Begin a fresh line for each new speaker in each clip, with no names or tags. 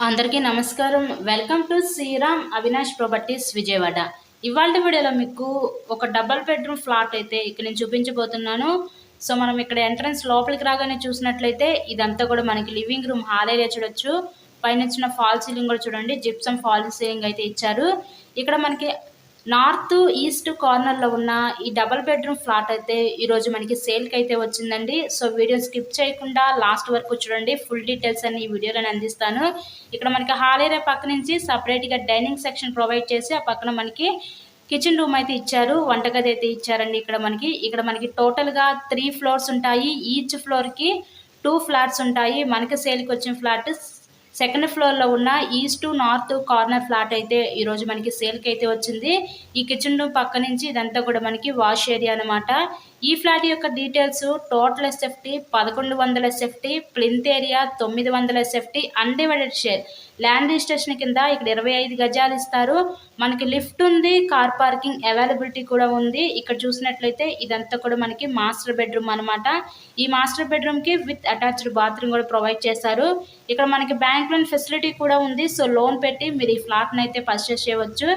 అందరికీ నమస్కారం. Welcome to Sriram Avinash properties Vijayawada. ఇవాల్టి వీడియోలో మీకు ఒక డబుల్ బెడ్రూమ్ ఫ్లాట్ అయితే ఇక్కడ నేను చూపించబోతున్నాను. సో మనం ఇక్కడ ఎంట్రన్స్ లోపలికి రాగానే చూసినట్లయితే ఇదంతా కూడా మనకి లివింగ్ రూమ్ హాల్ ఏరియా చూడొచ్చు. పైన ఇచ్చిన ఫాల్ సీలింగ్ కూడా చూడండి, జిప్సమ్ ఫాల్ సీలింగ్ అయితే ఇచ్చారు. ఇక్కడ మనకి నార్త్ ఈస్ట్ కార్నర్లో ఉన్న ఈ డబల్ బెడ్రూమ్ ఫ్లాట్ అయితే ఈరోజు మనకి సేల్కి అయితే వచ్చిందండి. సో వీడియో స్కిప్ చేయకుండా లాస్ట్ వరకు చూడండి, ఫుల్ డీటెయిల్స్ అన్ని ఈ వీడియోలో అందిస్తాను. ఇక్కడ మనకి హాల్ ఏరియా పక్క నుంచి సపరేట్గా డైనింగ్ సెక్షన్ ప్రొవైడ్ చేసి ఆ పక్కన మనకి కిచెన్ రూమ్ అయితే ఇచ్చారు, వంటగది అయితే ఇచ్చారండి. ఇక్కడ మనకి టోటల్గా 3 ఫ్లోర్స్ ఉంటాయి. ఈచ్ ఫ్లోర్కి 2 ఫ్లాట్స్ ఉంటాయి. మనకి సేల్కి వచ్చిన ఫ్లాట్ సెకండ్ ఫ్లోర్లో ఉన్న ఈస్ట్ నార్త్ కార్నర్ ఫ్లాట్ అయితే ఈరోజు మనకి సేల్కి అయితే వచ్చింది. ఈ కిచెన్ రూమ్ పక్క నుంచి ఇదంతా కూడా మనకి వాష్ ఏరియా అనమాట. ఈ ఫ్లాట్ యొక్క details total SFT 1100 SFT, plinth area 900 SFT, undivided share. Land registration కింద ఇక్కడ 25 గజాలు ఇస్తారు. మనకి లిఫ్ట్ ఉంది, కార్ పార్కింగ్ అవైలబిలిటీ కూడా ఉంది. ఇక్కడ చూసినట్లయితే ఇదంతా కూడా మనకి మాస్టర్ బెడ్రూమ్ అనమాట. ఈ మాస్టర్ బెడ్రూమ్కి విత్ అటాచ్డ్ బాత్రూమ్ కూడా ప్రొవైడ్ చేశారు. ఇక్కడ మనకి బ్యాంక్ లోన్ ఫెసిలిటీ కూడా ఉంది. సో లోన్ పెట్టి మీరు ఈ ఫ్లాట్ని అయితే పర్చేస్ చేయవచ్చు.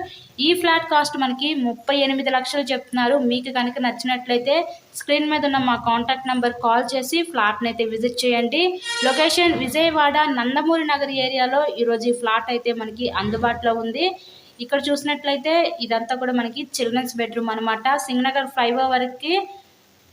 ఈ ఫ్లాట్ కాస్ట్ మనకి 38 లక్షలు చెప్తున్నారు. మీకు కనుక నచ్చినట్లయితే స్క్రీన్ మీద ఉన్న మా కాంటాక్ట్ నెంబర్ కాల్ చేసి ఫ్లాట్ని అయితే విజిట్ చేయండి. లొకేషన్ విజయవాడ నందమూరి నగర్ ఏరియాలో ఈరోజు ఈ ఫ్లాట్ అయితే మనకి అందుబాటులో ఉంది. ఇక్కడ చూసినట్లయితే ఇదంతా కూడా మనకి చిల్డ్రన్స్ బెడ్రూమ్ అనమాట. సింగనగర్ ఫ్లైఓవర్ వరకు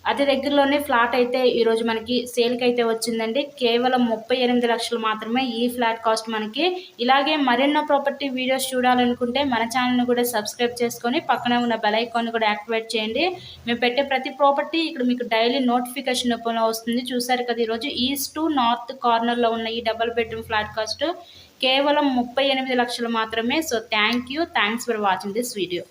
అతి దగ్గరలోనే ఫ్లాట్ అయితే ఈరోజు మనకి సేల్కి అయితే వచ్చిందండి. కేవలం 38 లక్షలు మాత్రమే ఈ ఫ్లాట్ కాస్ట్ మనకి. ఇలాగే మరెన్నో ప్రాపర్టీ వీడియోస్ చూడాలనుకుంటే మన ఛానల్ని కూడా సబ్స్క్రైబ్ చేసుకొని పక్కనే ఉన్న బెల్ ఐకాన్ కూడా యాక్టివేట్ చేయండి. మేము పెట్టే ప్రతి ప్రాపర్టీ ఇక్కడ మీకు డైలీ నోటిఫికేషన్ రూపంలో వస్తుంది. చూసారు కదా, ఈరోజు ఈస్ట్ నార్త్ కార్నర్లో ఉన్న ఈ డబుల్ బెడ్రూమ్ ఫ్లాట్ కాస్ట్ కేవలం 38 లక్షలు మాత్రమే. So thanks for watching this video.